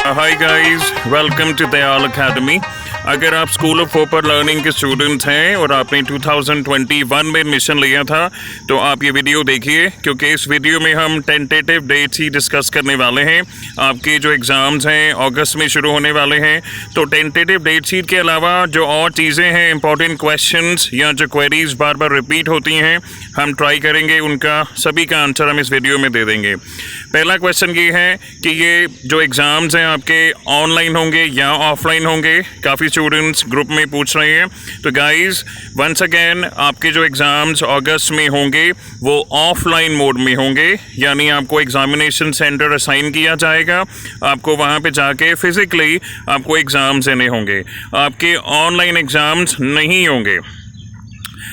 Hi guys, welcome to Dayal Academy. अगर आप School of Hopper Learning के स्टूडेंट्स हैं और आपने 2021 में एडमिशन लिया था तो आप ये वीडियो देखिए, क्योंकि इस वीडियो में हम टेंटेटिव डेट्स ही डिस्कस करने वाले हैं। आपके जो एग्ज़ाम्स हैं अगस्त में शुरू होने वाले हैं, तो टेंटेटिव डेट शीट के अलावा जो और चीज़ें हैं, इंपॉर्टेंट क्वेश्चंस या जो क्वेरीज बार बार रिपीट होती हैं, हम ट्राई करेंगे उनका सभी का आंसर हम इस वीडियो में दे देंगे। पहला क्वेश्चन ये है कि ये जो एग्ज़ाम्स हैं आपके ऑनलाइन होंगे या ऑफलाइन होंगे। काफ़ी स्टूडेंट्स ग्रुप में पूछ रहे हैं। तो गाइस, वंस अगेन, आपके जो एग्ज़ाम्स अगस्त में होंगे वो ऑफलाइन मोड में होंगे, यानी आपको एग्जामिनेशन सेंटर असाइन किया जाएगा। आपको वहाँ पे जाके फिज़िकली आपको एग्ज़ाम्स देने होंगे, आपके ऑनलाइन एग्ज़ाम्स नहीं होंगे।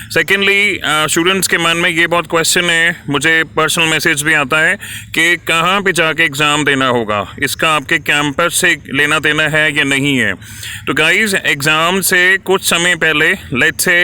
सेकेंडली, स्टूडेंट्स के मन में ये बहुत क्वेश्चन है, मुझे पर्सनल मैसेज भी आता है कि कहाँ पे जाके एग्ज़ाम देना होगा, इसका आपके कैंपस से लेना देना है या नहीं है। तो गाइस, एग्ज़ाम से कुछ समय पहले, लेट्स से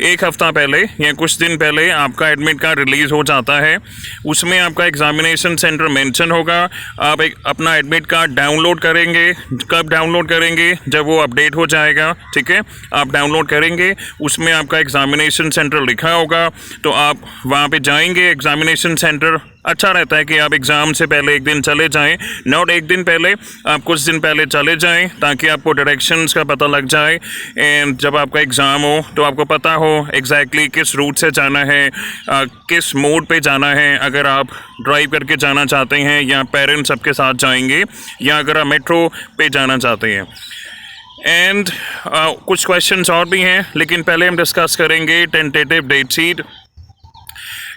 एक हफ़्ता पहले या कुछ दिन पहले आपका एडमिट कार्ड रिलीज़ हो जाता है। उसमें आपका एग्ज़ामिनेशन सेंटर मेंशन होगा। आप अपना एडमिट कार्ड डाउनलोड करेंगे। कब डाउनलोड करेंगे? जब वो अपडेट हो जाएगा, ठीक है। आप डाउनलोड करेंगे, उसमें आपका एग्ज़ामिनेशन सेंटर लिखा होगा, तो आप वहाँ पे जाएंगे। एग्जामिनेशन सेंटर अच्छा रहता है कि आप एग्ज़ाम से पहले एक दिन चले जाएं, नॉट एक दिन पहले, आप कुछ दिन पहले चले जाएं, ताकि आपको डायरेक्शंस का पता लग जाए। एंड जब आपका एग्ज़ाम हो तो आपको पता हो एग्जैक्टली किस रूट से जाना है, किस मोड पे जाना है। अगर आप ड्राइव करके जाना चाहते हैं या पेरेंट्स सबके साथ जाएंगे, या अगर आप मेट्रो पे जाना चाहते हैं। एंड कुछ क्वेश्चंस और भी हैं, लेकिन पहले हम डिस्कस करेंगे टेंटेटिव डेट शीट।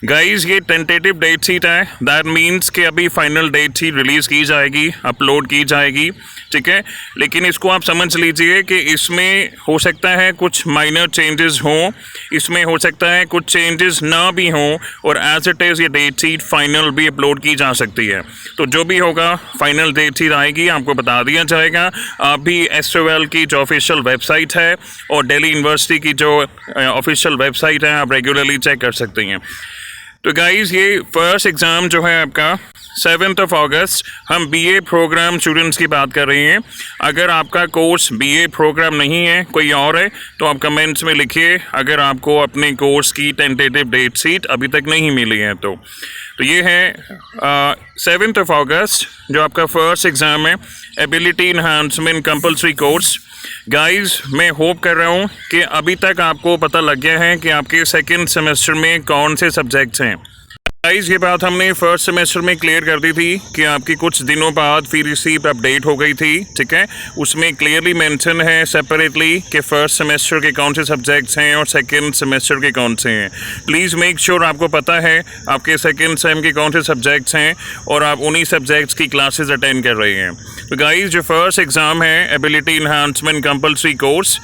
गाइस, ये टेंटेटिव डेट शीट है, दैट मीन्स कि अभी फाइनल डेट शीट रिलीज़ की जाएगी, अपलोड की जाएगी, ठीक है। लेकिन इसको आप समझ लीजिए कि इसमें हो सकता है कुछ माइनर चेंजेस हों, इसमें हो सकता है कुछ चेंजेस ना भी हों, और एज इट इज़ ये डेट शीट फाइनल भी अपलोड की जा सकती है। तो जो भी होगा, फाइनल डेट शीट आएगी, आपको बता दिया जाएगा। आप भी SOL की जो ऑफिशियल वेबसाइट है और दिल्ली यूनिवर्सिटी की जो ऑफिशियल वेबसाइट है, आप रेगुलरली चेक कर सकते हैं। तो गाइज़, ये फर्स्ट एग्ज़ाम जो है आपका 7 अगस्त, हम BA प्रोग्राम स्टूडेंट्स की बात कर रहे हैं। अगर आपका कोर्स BA प्रोग्राम नहीं है, कोई और है, तो आप कमेंट्स में लिखिए अगर आपको अपने कोर्स की टेंटेटिव डेट शीट अभी तक नहीं मिली है तो ये है 7 अगस्त जो आपका फर्स्ट एग्ज़ाम है, ability enhancement compulsory course. Guys, मैं होप कर रहा हूँ कि अभी तक आपको पता लग गया है कि आपके सेकंड सेमेस्टर में कौन से सब्जेक्ट्स हैं। गाइस, ये बात हमने फर्स्ट सेमेस्टर में क्लियर कर दी थी कि आपकी कुछ दिनों बाद फी रिसीप्ट अपडेट हो गई थी, ठीक है। उसमें क्लियरली मेंशन है सेपरेटली कि फर्स्ट सेमेस्टर के कौन से सब्जेक्ट्स हैं और सेकंड सेमेस्टर के कौन से हैं। प्लीज़ मेक श्योर आपको पता है आपके सेकंड सेम के कौन से सब्जेक्ट्स हैं और आप उन्हीं सब्जेक्ट्स की क्लासेस अटेंड कर रहे हैं। तो गाइस, जो फर्स्ट एग्ज़ाम है ability enhancement compulsory course,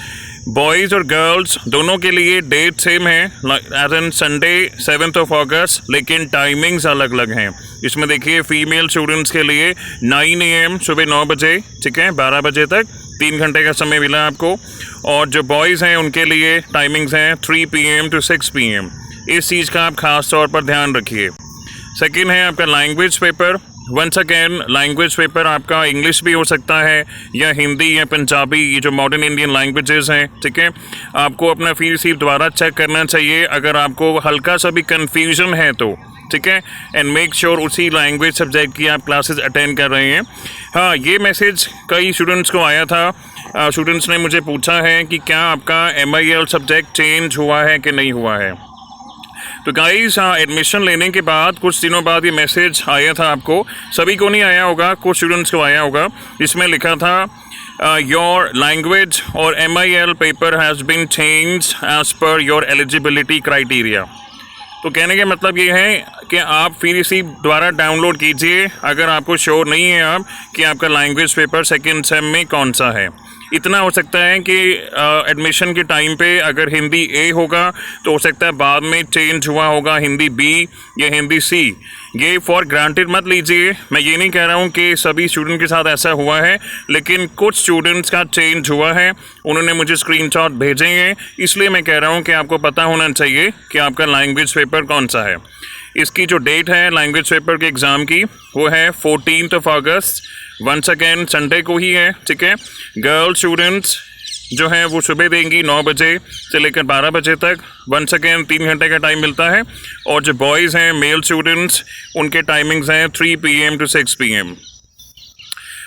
boys और गर्ल्स दोनों के लिए डेट सेम है, एज एन संडे 7 अगस्त, लेकिन टाइमिंग्स अलग अलग हैं। इसमें देखिए, फीमेल स्टूडेंट्स के लिए 9 AM सुबह 9 बजे, ठीक है, 12 बजे तक 3 घंटे का समय मिला आपको। और जो बॉयज़ हैं उनके लिए टाइमिंग्स हैं 3 PM to 6 PM। इस चीज़ का आप ख़ास तौर पर ध्यान रखिए। सेकेंड है आपका language paper. Once again, language paper आपका इंग्लिश भी हो सकता है या हिंदी या पंजाबी, ये जो मॉडर्न इंडियन लैंग्वेजेस हैं, ठीक है। आपको अपना फी रिसीप्ट दोबारा चेक करना चाहिए अगर आपको हल्का सा भी कन्फ्यूजन है तो, ठीक है। एंड मेक श्योर उसी लैंग्वेज सब्जेक्ट की आप क्लासेस अटेंड कर रहे हैं। हाँ, ये मैसेज कई स्टूडेंट्स को आया था। स्टूडेंट्स ने मुझे पूछा है कि क्या आपका MIL सब्जेक्ट चेंज हुआ है कि नहीं हुआ है। तो गाइस, एडमिशन लेने के बाद कुछ दिनों बाद ये मैसेज आया था आपको, सभी को नहीं आया होगा, कुछ स्टूडेंट्स को आया होगा। इसमें लिखा था योर लैंग्वेज और MIL paper has been changed as per your eligibility criteria. तो कहने का मतलब ये है कि आप फी रिसीप्ट द्वारा डाउनलोड कीजिए अगर आपको श्योर नहीं है आप कि आपका लैंग्वेज पेपर सेकेंड सेम में कौन सा है। इतना हो सकता है कि एडमिशन के टाइम पे अगर हिंदी A होगा तो हो सकता है बाद में चेंज हुआ होगा हिंदी B या हिंदी C। ये फॉर ग्रांटेड मत लीजिए। मैं ये नहीं कह रहा हूँ कि सभी स्टूडेंट के साथ ऐसा हुआ है, लेकिन कुछ स्टूडेंट्स का चेंज हुआ है, उन्होंने मुझे स्क्रीनशॉट भेजे हैं, इसलिए मैं कह रहा हूँ कि आपको पता होना चाहिए कि आपका लैंग्वेज पेपर कौन सा है। इसकी जो डेट है लैंग्वेज पेपर के एग्ज़ाम की वो है 14 अगस्त, वंस अगेन संडे को ही है, ठीक है। गर्ल स्टूडेंट्स जो है वो सुबह देंगी 9 बजे से लेकर 12 बजे तक, वंस अगेन 3 घंटे का टाइम मिलता है। और जो बॉयज़ हैं मेल स्टूडेंट्स उनके टाइमिंग्स हैं 3 PM to 6 PM।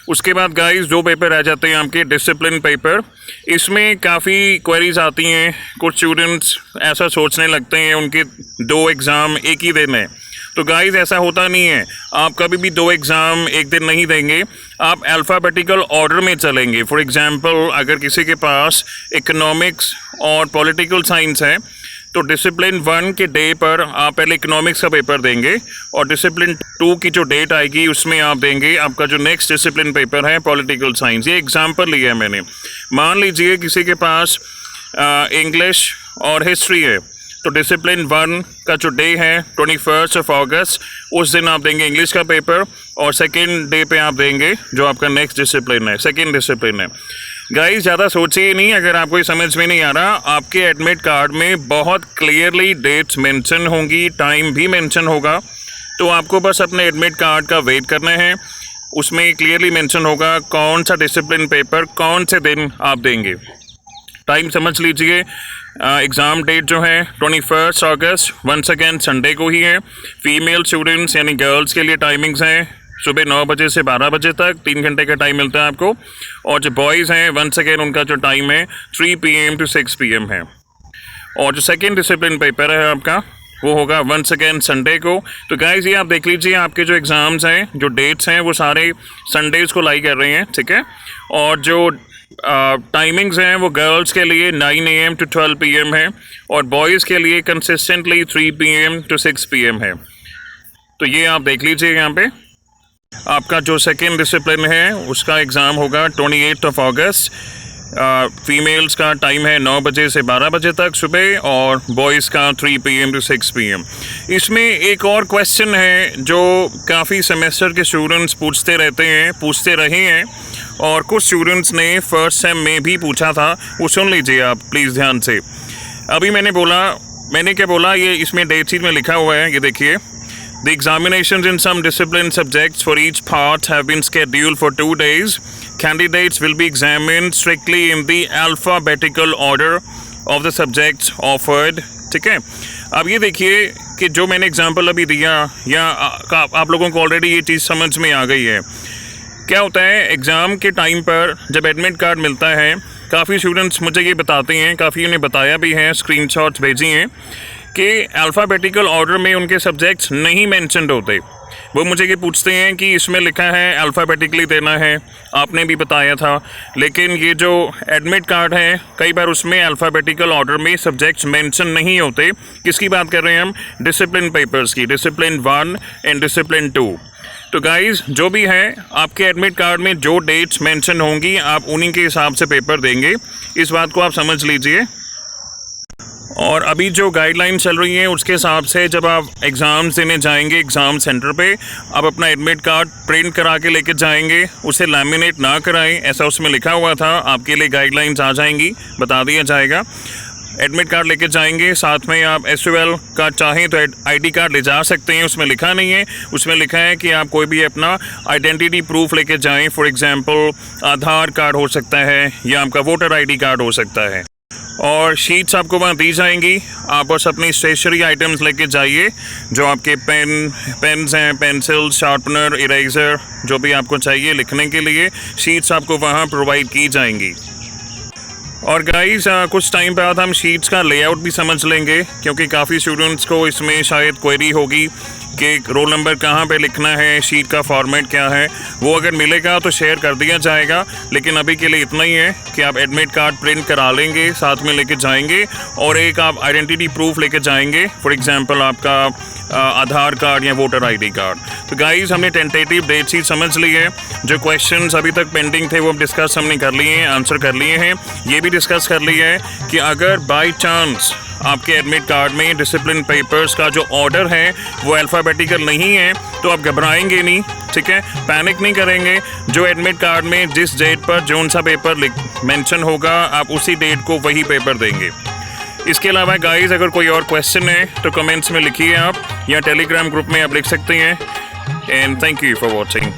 उसके बाद गाइस 2 पेपर रह जाते हैं आपके डिसिप्लिन पेपर। इसमें काफ़ी क्वेरीज आती हैं, कुछ स्टूडेंट्स ऐसा सोचने लगते हैं उनके 2 एग्ज़ाम एक ही दिन है। तो गाइस ऐसा होता नहीं है, आप कभी भी 2 एग्ज़ाम एक दिन नहीं देंगे, आप अल्फ़ाबेटिकल ऑर्डर में चलेंगे। फॉर एग्ज़ाम्पल अगर किसी के पास इकोनॉमिक्स और पॉलिटिकल साइंस है तो डिसिप्लिन 1 के डे पर आप पहले इकोनॉमिक्स का पेपर देंगे और डिसिप्लिन 2 की जो डेट आएगी उसमें आप देंगे आपका जो नेक्स्ट डिसिप्लिन पेपर है पॉलिटिकल साइंस। ये एग्जांपल लिया है मैंने। मान लीजिए किसी के पास इंग्लिश और हिस्ट्री है तो डिसिप्लिन 1 का जो डे है 21 अगस्त, उस दिन आप देंगे इंग्लिश का पेपर और सेकेंड डे पे आप देंगे जो आपका नेक्स्ट डिसिप्लिन है, सेकेंड डिसिप्लिन है। गाइस ज़्यादा सोचिए नहीं, अगर आपको समझ में नहीं आ रहा, आपके एडमिट कार्ड में बहुत क्लियरली डेट्स मेंशन होंगी, टाइम भी मेंशन होगा। तो आपको बस अपने एडमिट कार्ड का वेट करना है, उसमें क्लियरली मेंशन होगा कौन सा डिसिप्लिन पेपर कौन से दिन आप देंगे। टाइम समझ लीजिए, एग्ज़ाम डेट जो है 21 अगस्त, वंस अगेन संडे को ही है। फीमेल स्टूडेंट्स यानी गर्ल्स के लिए टाइमिंग्स हैं सुबह 9 बजे से 12 बजे तक, 3 घंटे का टाइम मिलता है आपको। और जो बॉयज़ हैं वंस अगेन उनका जो टाइम है 3 PM to 6 PM है। और जो सेकेंड डिसिप्लिन पेपर है आपका वो होगा वंस अगेन संडे को। तो गाइस ये आप देख लीजिए, आपके जो एग्ज़ाम्स हैं जो डेट्स हैं वो सारे संडेज़ को लाई कर रहे हैं, ठीक है। और जो टाइमिंग्स हैं वो गर्ल्स के लिए 9 AM to 12 PM है और बॉयज़ के लिए कंसिस्टेंटली 3 PM to 6 PM है। तो ये आप देख लीजिए, यहाँ पे आपका जो सेकेंड डिसिप्लिन है उसका एग्ज़ाम होगा 28 अगस्त। फीमेल्स का टाइम है 9 बजे से 12 बजे तक सुबह और बॉयज़ का 3 PM to 6 PM। इसमें एक और क्वेश्चन है जो काफ़ी सेमेस्टर के स्टूडेंट्स पूछते रहे हैं और कुछ स्टूडेंट्स ने फर्स्ट सेम में भी पूछा था, वो सुन लीजिए आप प्लीज़ ध्यान से। अभी मैंने क्या बोला, ये इसमें डेट शीट में लिखा हुआ है, ये देखिए। The examinations in some discipline subjects for each part have been scheduled for 2 days. Candidates will be examined strictly in the alphabetical order of the subjects offered. ठीक है, अब ये देखिए कि जो मैंने एग्जाम्पल अभी दिया या आप लोगों को ऑलरेडी ये चीज़ समझ में आ गई है। क्या होता है एग्ज़ाम के टाइम पर जब एडमिट कार्ड मिलता है, काफ़ी स्टूडेंट्स मुझे ये बताते हैं, काफ़ी उन्हें बताया भी है, स्क्रीनशॉट्स भेजी हैं कि अल्फ़ाबेटिकल ऑर्डर में उनके सब्जेक्ट्स नहीं मेंशन्ड होते। वो मुझे ये पूछते हैं कि इसमें लिखा है अल्फ़ाबेटिकली देना है, आपने भी बताया था, लेकिन ये जो एडमिट कार्ड है कई बार उसमें अल्फ़ाबेटिकल ऑर्डर में सब्जेक्ट्स मेंशन नहीं होते। किसकी बात कर रहे हैं हम? डिसिप्लिन पेपर्स की, डिसिप्लिन 1 एंड डिसिप्लिन 2। तो गाइज़ जो भी है आपके एडमिट कार्ड में जो डेट्स मेंशन होंगी आप उन्हीं के हिसाब से पेपर देंगे, इस बात को आप समझ लीजिए। और अभी जो गाइडलाइन चल रही है उसके हिसाब से जब आप एग्ज़ाम्स देने जाएंगे एग्ज़ाम सेंटर पे, आप अपना एडमिट कार्ड प्रिंट करा के लेके जाएंगे, उसे लैमिनेट ना कराएं, ऐसा उसमें लिखा हुआ था। आपके लिए गाइडलाइंस आ जाएंगी, बता दिया जाएगा। एडमिट कार्ड लेके जाएंगे, साथ में आप SUL का चाहें तो ID कार्ड ले जा सकते हैं, उसमें लिखा नहीं है, उसमें लिखा है कि आप कोई भी अपना आइडेंटिटी प्रूफ लेके जाएं। फॉर एग्जांपल आधार कार्ड हो सकता है या आपका वोटर ID कार्ड हो सकता है। और शीट्स आपको वहाँ दी जाएंगी, आप बस अपनी स्टेशनरी आइटम्स लेके जाइए, जो आपके पेन्स हैं, पेंसिल, शार्पनर, इरेजर, जो भी आपको चाहिए लिखने के लिए, शीट्स आपको वहाँ प्रोवाइड की जाएंगी। और गाइस कुछ टाइम बाद हम शीट्स का लेआउट भी समझ लेंगे, क्योंकि काफ़ी स्टूडेंट्स को इसमें शायद क्वेरी होगी कि रोल नंबर कहाँ पे लिखना है, शीट का फॉर्मेट क्या है। वो अगर मिलेगा तो शेयर कर दिया जाएगा, लेकिन अभी के लिए इतना ही है कि आप एडमिट कार्ड प्रिंट करा लेंगे, साथ में लेके जाएंगे और एक आप आइडेंटिटी प्रूफ लेके जाएंगे, फॉर एग्जांपल आपका आधार कार्ड या वोटर ID कार्ड। तो गाइस हमने टेंटेटिव डेट शीट समझ ली है, जो क्वेश्चंस अभी तक पेंडिंग थे वो डिस्कस हमने कर लिए हैं, आंसर कर लिए हैं। ये भी डिस्कस कर लिया है कि अगर बाई चांस आपके एडमिट कार्ड में डिसिप्लिन पेपर्स का जो ऑर्डर है वो अल्फ़ाबेटिकल नहीं है तो आप घबराएंगे नहीं, ठीक है, पैनिक नहीं करेंगे। जो एडमिट कार्ड में जिस डेट पर जौन सा पेपर मेंशन होगा आप उसी डेट को वही पेपर देंगे। इसके अलावा गाइस अगर कोई और क्वेश्चन है तो कमेंट्स में लिखिए आप, या टेलीग्राम ग्रुप में आप लिख सकते हैं। And thank you for watching.